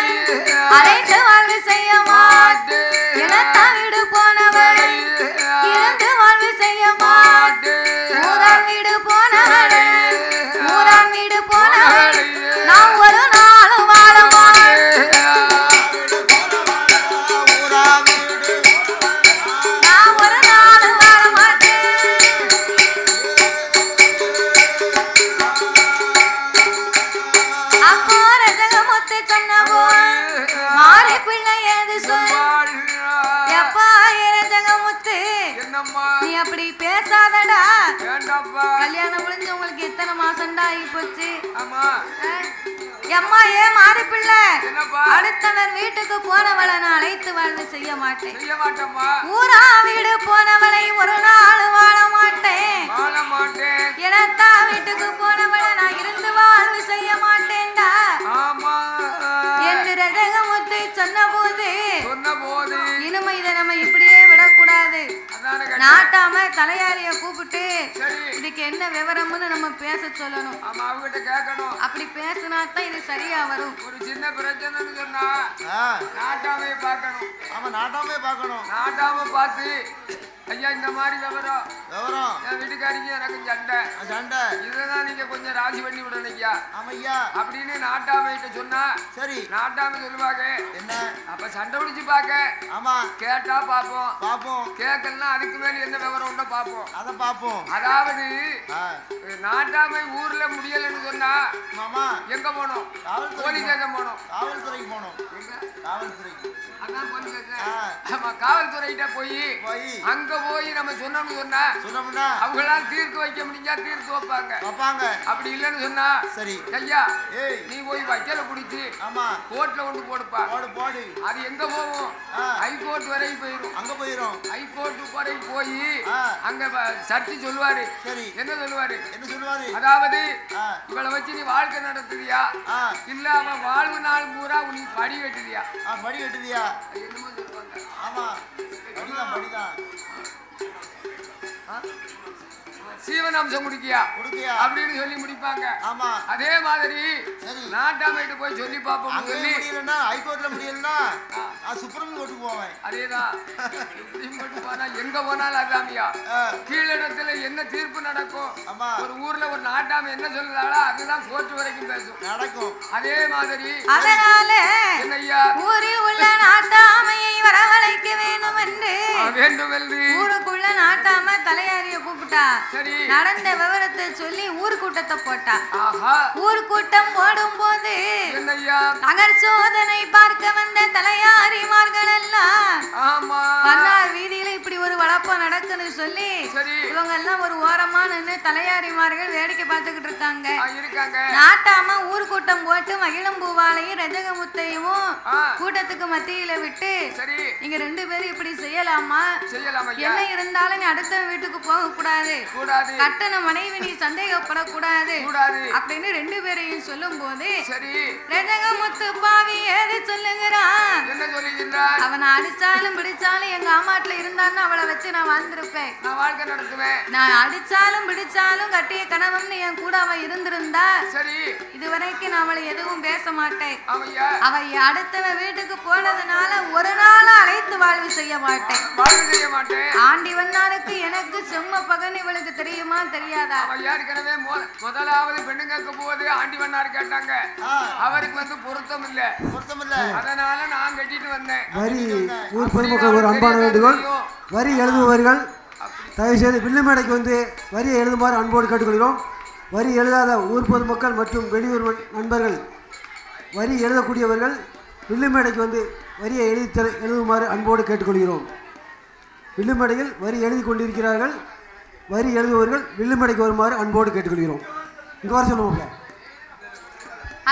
அழைத்து வாழ்வு செய்ய மாட்டு, இனத்தா வீடு போனவள் இருந்து வாழ்வு செய்ய மாட்டு, ஊரான் வீடு போனவள் ஊரான் வீடு போனவள் நான் ஒரு நாளும் வாழ மாட்டேன், நான் ஒரு நாளும் வாழ மாட்டேன். அப்போ ரஜகமுத்து சொன்னவோ மாறி பிள்ளை ஏது சொல் எப்பா ரஜகமுத்து நீ அப்படி பேசாதடா. கல்யாணம் முடிஞ்சு உங்களுக்கு எத்தனை மாசம்டா ஆகி போச்சு? எம்மா ஏன் மாறி பிள்ளை அடுத்தவர் வீட்டுக்கு போனவளை நான் அழைத்து வாழ்வு செய்ய மாட்டேன். ஊரா வீடு போனவளை ஒரு நாள் வாழ மாட்டேன். எனத்தா வீட்டுக்கு போனவளை நான் இருந்து வாழ்வு செய்ய மாட்டேன்டா என்று ரஜகமுத்து சொன்ன போது இனிமே இதை நம்ம இப்படியே விடக்கூடாது. நாட்டாம தலையாரிய கூப்பிட்டு இதுக்கு என்ன விவரம்னு நம்ம பேச சொல்லணும். அப்படி பேசினாத்தான் இது சரியா வரும். ஒரு சின்ன பிரச்சனைன்னு சொன்னா நாட்டாமே பார்க்கணும். ஆமா நாட்டாமே பார்க்கணும். நாட்டாம பார்த்து ஐயா இந்த மாதிரி விவரம் என் வீட்டுக்காரிங்க எனக்கு சண்டை இதுதான் நீங்க கொஞ்சம் ராசி பண்ணி விடணும் ஐயா. ஆமையா அப்படின்னு நாட்டாமைகிட்ட சொன்னா சரி நாட்டாமை சொல்லுவாங்க என்ன அப்ப சண்டை பிடிச்சு பாக்க. ஆமா கேட்டா பாப்போம் கேட்கலன்னா அதுக்கு மேல என்ன விவரம் உண்டோ பாப்போம். அத பாப்போம். அதாவது நாட்டாமை ஊர்ல முடியலன்னு சொன்னா மாமா எங்க போனோம்? போலீஸ் ஸ்டேஷன் போனோம். காவல்துறைக்கு போனோம். காவல்துறைக்கு அதான் போலீஸ் ஸ்டேஷன். ஆமா காவல்துறைகிட்ட போய் அங்க போய் நம்ம சொன்னோம்னா அவங்களால தீர்த்து வைக்க முடிஞ்சா தீர்த்து வைப்பாங்க. அப்படி இல்லைன்னு சொன்னா சரி ஐயா நீ போய் வக்கீல பிடிச்சி ஆமா கோர்ட்ல கொண்டு போடுப்பா. போடு அது எங்க போவோம்? ஹைகோர்ட் வரைக்கும் போயிரும். அங்க போயிரும். ஹைகோர்ட் வரைக்கும் போய் அங்க சர்ச்சி சொல்லுவாரு. சரி என்ன சொல்லுவாரு? அதாவது இவளை வச்சு நீ வாழ்க்கை நடத்துதியா இல்ல அவன் வாழ்வு நாள் பூரா நீ படி கட்டுதியா? என்னமோ சொல்லுவாங்க. ஆமா படிதான் சீவனாம்சம் குடிக்கியா அப்படின்னு சொல்லி முடிப்பாங்க. ஆமா அதே மாதிரி நாட்டாமைட்டு போய் சொல்லி பாப்போம். ஹைகோர்ட்ல முடியலன்னா சுப்ரீம் கோர்ட்டுக்கு போவேன். அதேதான் சுப்ரீம் கோர்ட்டு போனா எங்க போனாலும் அதாமியா கீழிடத்துல என்ன தீர்ப்பு நடக்கும்? ஒரு ஊர்ல ஒரு நாட்டாமை என்ன சொல்லுதாளோ அதுதான் கோர்ட்டு வரைக்கும் பேசும் நடக்கும். அதே மாதிரி அதனால என்னையா ஊரில் உள்ள நாட்டாமையை வரவழைக்க வேண்டும் என்று ஊருக்குள்ள நாட்டாம தலையாரிய கூப்பிட்டா. சரி நடந்த விவரத்தை சொல்லி ஊர் கூட்டத்தை போட்டா. ஊர் கூட்டம் போடும் போது நகர் சோதனை பார்க்க வந்த தலையாரிமார்கள் எல்லாம் வீதியில இப்படி ஒரு வளப்பம் நடக்குன்னு சொல்லி இவங்க எல்லாம் ஒரு ஓரமா நின்று தலையாரிமார்கள் வேடிக்கை பார்த்துக்கிட்டு இருக்காங்க. நாட்டாம ஊர் கூட்டம் போட்டு மகிழம் பூவாலையும் ரஜகமுத்தையும் கூட்டத்துக்கு மத்தியில விட்டு நீங்க 2 பேரும் இப்படி செய்யலாமா? என்ன இருந்தாலும் நீ அடுத்த வீட்டுக்கு போக கூடாது, கட்டண மனைவி நீ சந்தேகப்படக்கூடாது அப்படின்னு 2 பேரையும் சொல்லும் போது ரஜகமுத்து பாவி ஏது சொல்லுகிறான். அவனை அடிச்சாலும் பிடிச்சாலும் எங்க அம்மாட்டுல இருந்தான்னு அவளை வச்சு நான் வாழ்ந்திருப்பேன், நான் வாழ்க்கை நடத்துவேன். நான் அடிச்சாலும் பிடிச்சாலும் கட்டிய கணவன் என் கூட அவ இருந்திருந்தா இதுவரைக்கும் நான் அவளை எதுவும் பேச மாட்டேன். அவ அடுத்தவ வீட்டுக்கு போனதுனால ஒரு நாள் அழைத்து வாழ்வு செய்ய மாட்டேன். ஆண்டி வண்ணானுக்கு எனக்கு செம்ம பகன் இவளுக்கு தெரியுமா தெரியாதா? ஏற்கனவே முதலாவது பெண்ணுங்க போது ஆண்டி வண்ணார் கேட்டாங்க, அவருக்கு வந்து பொருத்தம் இல்ல, அதனால நான் கட்டிட்டு வந்தேன். வரி ஊர் பொதுமக்கள் ஒரு அன்பான வேண்டுகோள், வரி எழுதுபவர்கள் தயவுசெய்து வில்லுமேடைக்கு வந்து வரியை எழுதுமாறு அன்போடு கேட்டுக்கொள்கிறோம். வரி எழுதாத ஊர் பொதுமக்கள் மற்றும் வெளியூர் நண்பர்கள், வரி எழுதக்கூடியவர்கள் வில்லுமேடைக்கு வந்து வரியை எழுதுமாறு அன்போடு கேட்டுக்கொள்கிறோம். வில்லுமேடையில் வரி எழுதி கொண்டிருக்கிறார்கள், வரி எழுதுபவர்கள் வில்லுமேடைக்கு வருமாறு அன்போடு கேட்டுக்கொள்கிறோம். இங்கே வர சொல்லுவோம்ல.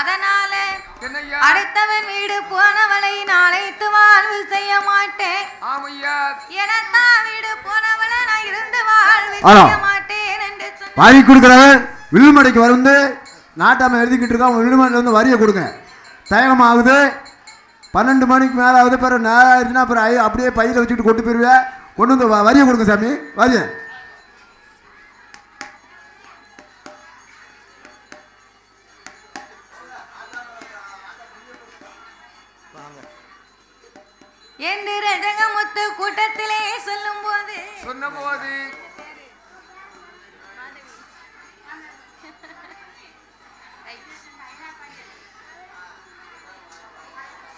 அதனால அடுத்தவன் வீடு போனவளை நாளைத்து வாழ்வு செய்ய மாட்டேன். எனத்தான் வீடு போனவளை நான் இருந்து வாழ்வு செய்ய மாட்டேன் என்று வாங்கி கொடுக்குறவன் வில்லுமடைக்கு வந்து நாட்டாம எழுதிக்கிட்டு இருக்கான். வில்லுமடையில் வந்து வரியை கொடுங்க. தயகம் ஆகுது, 12 மணிக்கு மேலே ஆகுது, பிறகு நேரம் ஆயிடுச்சுன்னா அப்புறம் அப்படியே பையில் வச்சுக்கிட்டு கொண்டு போயிருவேன். கொண்டு வந்து வரியை கொடுங்க சாமி, வரியை. என்று ரஜகமுத்து கூட்டத்திலே சொன்னபோது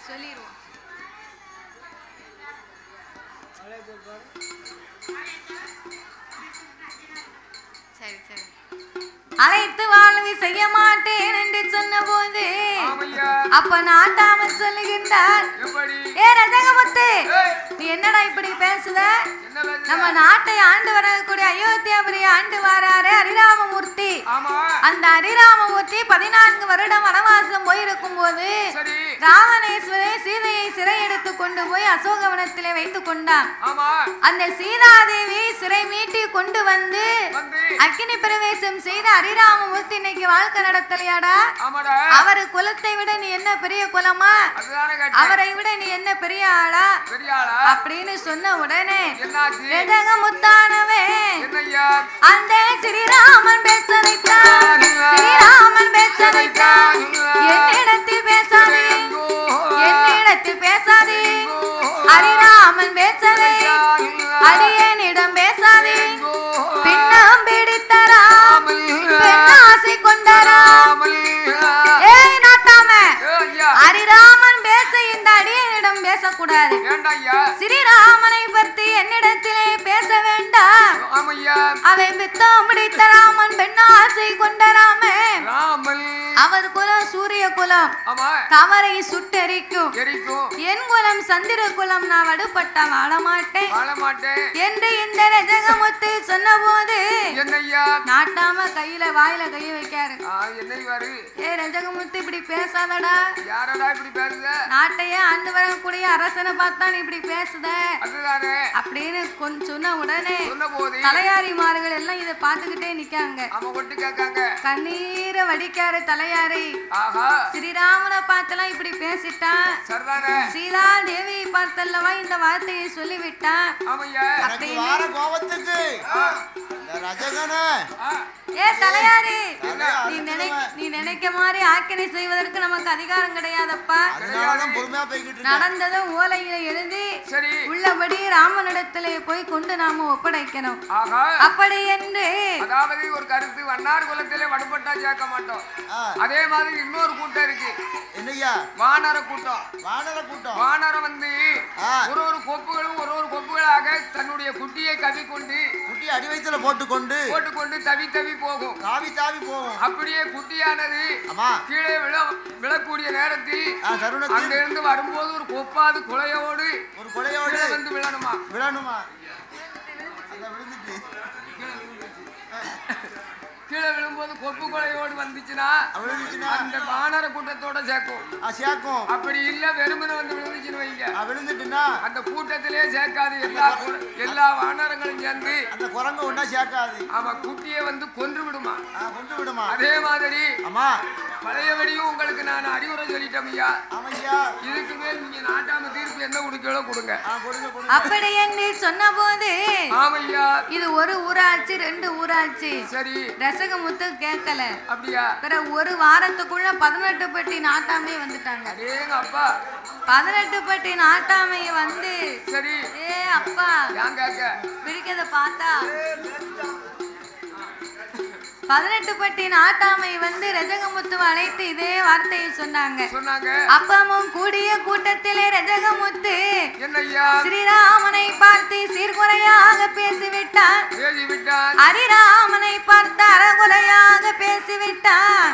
சொல்லிடுவோம். சரி சரி. அழைத்து வாழ்வு செய்ய மாட்டேன் என்று சொன்ன போது அப்ப நாட்டாம சொல்லுகின்றார், ஏ ரஜகமுத்து நீ என்னடா இப்படி பேசுத? நம்ம நாட்டை ஆண்டு வரக்கூடிய அயோத்தியாபுரி ஆண்டு வராரு ஹரிராமமூர்த்தி. அந்த ஹரிராமமூர்த்தி 14 வருடம் வனவாசம் போயிருக்கும் போது ராவணேஸ்வரே சீதையை சிறை எடுத்து கொண்டு போய் அசோகவனத்திலே வைத்துக் கொண்டான். அந்த சீதாதேவி சிறை மீட்டி கொண்டு வந்து அக்கினி பிரவேசம் செய்த ஹரிராமமூர்த்தி இன்னைக்கு வாழ்க்கை நடத்தலையாடா? அவரு குலத்தை விட நீ என்ன பெரிய குலமா? அவரை விட நீ என்ன பெரிய ஆளா? அப்படின்னு சொன்ன உடனே ரஜகமுத்தானவே அந்த ஸ்ரீராமன் பேச்சதைத்தான், ஸ்ரீராமன் பேச்சதைத்தான். என்னிடத்தில் பேசாதே, என்னிடத்தில் பேசாதே, ஹரிராமன் பேச்சதை அடியேனிடம் பேசாதே. பின்னம் பிடித்தராம் பெண்ணாசை கொண்டராம். ஏய் நாட்டாம, ஹரிராமன் பேச இந்த அடியேனிடம் பேசக்கூடாது. ஸ்ரீராமனை பற்றி என்னிடத்திலே பேச வேண்டாம். அவன் பித்தம் பிடித்த ராமன் பெண்ணாசை கொண்ட ராமன். அவர் குலம் சூரிய குலம், தவறை சுட்டெரிக்கும். என் குலம் சந்திர குலம், நான் வடுபட்ட வாழ மாட்டேன் என்று இந்த ரஜகமுத்து சொன்ன போது நாட்டாம கையில வாயில கை வைக்காரு. ஏ ரஜகமுத்து இப்படி பேசாதடா, நாட்டையே ஆண்டு வரக்கூடிய அரசனை பார்த்தா நீ இப்படி பேசுத அப்படின்னு சொன்ன உடனே தலையாரிமார்கள் எல்லாம் இதை பார்த்துக்கிட்டே நிக்காங்க. கண்ணீரை வடிக்காரு தலையாரி. ஸ்ரீராமனை பார்த்தெல்லாம் இப்படி பேசிட்டான், சீதா தேவி பார்த்தல்லவா இந்த வார்த்தையை சொல்லிவிட்டான். ஏ தலையாரி, நீ நினைக்க மாதிரி ஆக்கினை செய்வதற்கு நமக்கு அதிகாரம் கிடையாதப்பா. நடந்ததும் ஓலையில எழுதி உள்ளபடி ராமனிடத்திலே போய் கொண்டு நாம ஒப்படைக்கணும். அப்படி என்று அதாவது ஒரு கருத்து, வண்ணார் குலத்திலே வடுபட்டா சேர்க்க மாட்டோம். அதே மாதிரி இன்னொரு கூட்டம் இருக்கு, என்னையா? வானர கூட்டம். வானரம் வந்து ஒரு கொப்புகளும் ஒரு கொப்புகளாக தன்னுடைய குட்டியை கவிக்கொண்டு குட்டி அடி வயிற்றுல போட்டுக்கொண்டு தவி போகும், தாவி போகும். அப்படியே குட்டியானது கீழே விழக்கூடிய நேரத்தில் அங்கிருந்து வரும்போது ஒரு கொப்பாது குலையோடு வந்து விழணுமா? கீழே விழும்போது கொப்பு கொலையோடு வந்துச்சுன்னா அந்த வானர கூட்டத்தோட சேர்க்கும். அப்படி இல்ல வெறுமனை வந்து விழுந்துச்சுன்னு வைங்க, விழுந்துட்டுன்னா அந்த கூட்டத்திலே சேர்க்காது. எல்லா வானரங்களும் சேர்ந்து அந்த குரங்க ஒண்ணா சேர்க்காது. ஆமா, குட்டியை வந்து கொன்று விடுமா. அதே மாதிரி ஆமா பழையபடியும் உங்களுக்கு நான் அறிவுரை சொல்லிட்டேன் ஐயா. இதுக்கு மேல் நீங்க நாட்டாம தீர்ப்பு என்ன கொடுக்கலோ கொடுங்க. அப்படி என்று சொன்ன போது ஆமையா இது ஒரு ஊராட்சி 2 ஊராட்சி. சரி, ரசகமுத்து கேட்கல. அப்படியா? பிறகு ஒரு வாரத்துக்குள்ள 18 பெட்டி நாட்டாமை வந்துட்டாங்க. அடேங்க அப்பா, 18 பெட்டி நாட்டாமைய வந்து சரி ஏ அப்பா யாங்க பிடிக்கத பார்த்தா 18 பெட்டி நாட்டாமை வந்து ரஜகமுத்து அழைத்து இதே வார்த்தையை சொன்னாங்க. அப்பமும் கூடிய கூட்டத்திலே ரஜகமுத்து ஸ்ரீராமனை பார்த்து சீர்குறையாக பேசிவிட்டான். ஹரிராமனை பார்த்து அறகுறையாக பேசிவிட்டான்.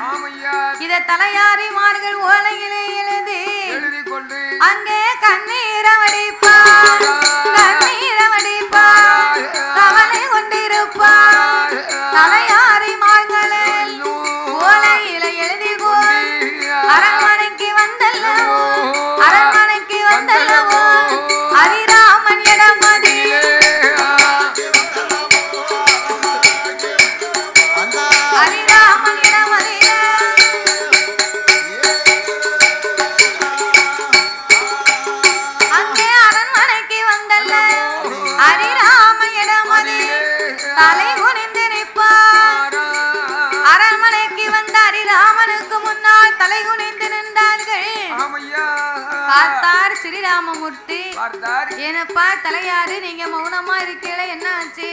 இத தலையாரிமார்கள் ஓலையிலே எழுதி கொண்டு அங்கே கண்ணீரவடிப்பார், கண்ணீரவடிப்பார், கவலை கொண்டிருப்பார். தலையாரி மார்களே ஓலையில எழுதி அரண்மனைக்கு வந்தல்லவோ, அரண்மனைக்கு வந்தல்லவோ ஹரிராமன் இடமதி. ஹரிராமன் இடமதியில அங்கே அரண்மனைக்கு வந்தல்ல ஹரிராமன் இடமதி. தலை குனிந்து நிற்பார். அரண்மனைக்கு வந்த ஹரிராமனுக்கு முன்னால் தலை குனிந்து நின்றார்கள். பார்த்தார் ஸ்ரீராமமூர்த்தி. ஏனப்பா தலையாரு நீங்க மௌனமா இருக்கீங்களே, என்ன ஆச்சு?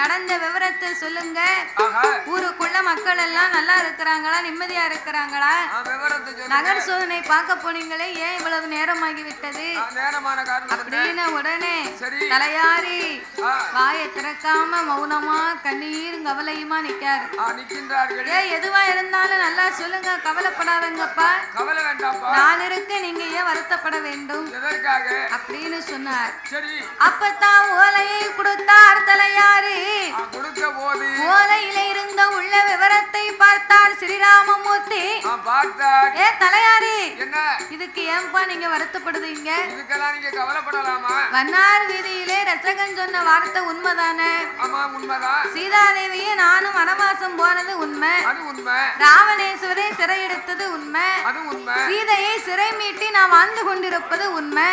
நடந்த விவரத்தை சொல்லுங்க. ஊருக்குள்ள மக்கள் எல்லாம் நல்லா இருக்கிறாங்களா, நிம்மதியா இருக்கிறாங்களா? நகர் சோதனை பார்க்க போனீங்களே, ஏன் இவ்வளவு நேரமாகி விட்டது அப்படின்னு உடனே தலையாரி வாயை திறக்காம மௌனமா கண்ணீர் கவலையுமா நிக்காரு. எதுவா இருந்தாலும் நல்லா சொல்லுங்க, கவலைப்படாதங்கப்பா, நான் இருக்க நீங்க ஏன் வருத்தப்பட வேண்டும் அப்படின்னு சொன்னார். அப்பதான் ஓலையை கொடுத்தார் தலையாரி. ஓலையில இருந்த உள்ள விவரத்தை பார்த்தார் ஸ்ரீராமமூர்த்தி. ஏ தலையாரி, இதுக்கு ஏன்பா நீங்க வருத்தப்படுறீங்க? வண்ணார் வீதியிலே ரசகன் சொன்ன வார்த்தை உண்மைதானே? சீதாதேவியை நானும் வனவாசம் போனது உண்மை. ராவணேஸ்வரை சிறை எடுத்தது உண்மை. சீதையை சிறை மீட்டி நான் வாழ்ந்து கொண்டிருப்பது உண்மை.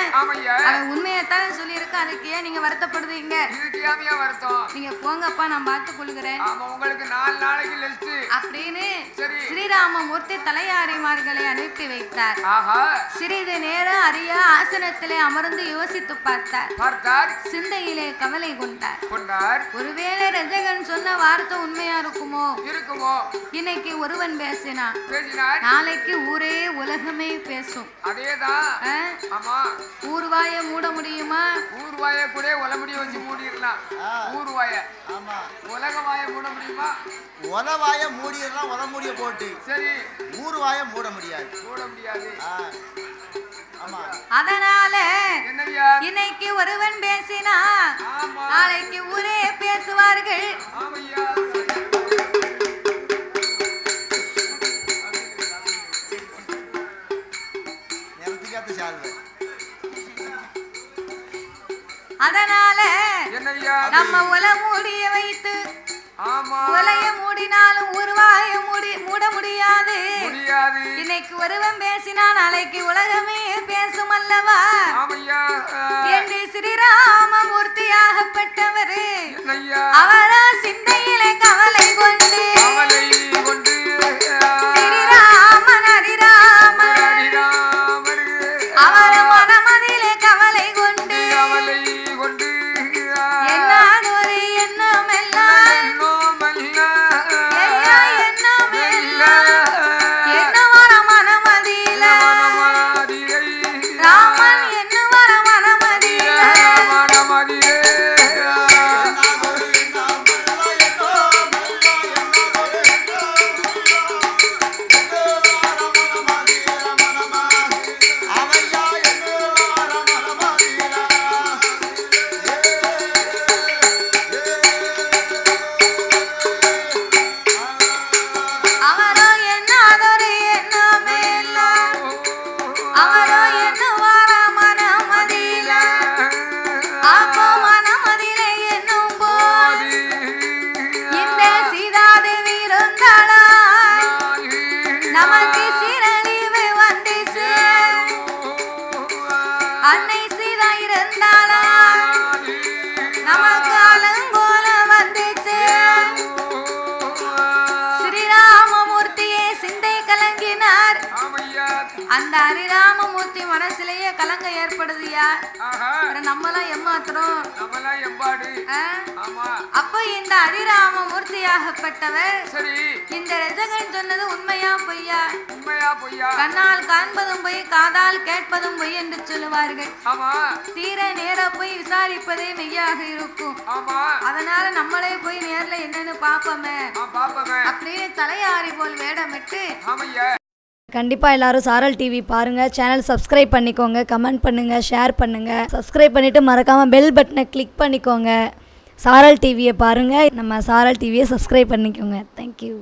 உண்மையத்தானே சொல்லி இருக்க, அதுக்கு ஏன் நீங்க வருத்தப்படுறீங்க? நீங்க போங்கப்பா, நான் பார்த்து கொள்கிறேன் அப்படின்னு ஸ்ரீராமமூர்த்தி தலையாரிமார்களை அனுப்பி வைத்தார். சிறிது நேரம் அறிய ஆசனத்திலே அமர்ந்து யோசித்து பார்த்தார். சிந்தையிலே கவலை கொண்டார். ஒருவேளை ரஜகன் சொன்ன வார்த்தை உண்மையா இருக்குமோ? இன்னைக்கு ஒருவன் பேசினான், நாளைக்கு ஊரே உலகமே பேசும். ஊர்வாய மூட முடியுமா? ஊர்வாய கூட உலமுடிய வச்சு மூடிடலாம். ஊர்வாய உலகவாய மூட முடியுமா? உலவாய மூடிடலாம், உலமுடிய போட்டு. சரி, ஊர்வாய மூட முடியாது. அதனால இன்னைக்கு ஒருவன் பேசினா நாளைக்கு ஊரே பேசுவார்கள். அதனால நம்ம உல மூடிய வைத்து உலைய மூடினாலும் ஊர்வாய மூட முடியாது. இன்னைக்கு ஒருவன் பேசினா நாளைக்கு உலகமே பேசும் அல்லவா என்று ஸ்ரீராமமூர்த்தியாகப்பட்டவர் அவரா சிந்தையிலே கவலை கொண்டு ஸ்ரீராமன் ஹரிராமன் அவர் மனமதிலே கவலை கொண்டு என்னான் ஒரு எண்ணம் எல்லாம் என்னவர மனமதியில ராமன் என்னவர மனமதியில ஏற்படுதுயா. நம்மளாம் ஏமாத்துறோம், நம்மளாம் எம்பாடு. ஆமா. அப்ப இந்த அதிராமமூர்த்தியாகப்பட்டவர் இந்த ரஜகன் சொன்னது உண்மையா பொய்யா? உண்மையா பொய்யா? கண்ணால் காண்பதும் பொய், காதால் கேட்பதும் பொய் என்று சொல்லுவார்கள். ஆமா. தீர நேர போய் விசாரிப்பதே மெய்யாக இருக்கும். ஆமா. அதனால நம்மளே போய் நேர்ல என்னன்னு பாப்போமே அப்படின்னு தலையாரி போல் வேடமிட்டு. கண்டிப்பாக எல்லாரும் சாரல் டிவி பாருங்கள். சேனல் சப்ஸ்கிரைப் பண்ணிக்கோங்க, கமெண்ட் பண்ணுங்கள், ஷேர் பண்ணுங்கள். சப்ஸ்கிரைப் பண்ணிவிட்டு மறக்காமல் பெல் பட்டனை கிளிக் பண்ணிக்கோங்க. சாரல் டிவியை பாருங்கள், நம்ம சாரல் டிவியை சப்ஸ்கிரைப் பண்ணிக்கோங்க. தேங்க்யூ.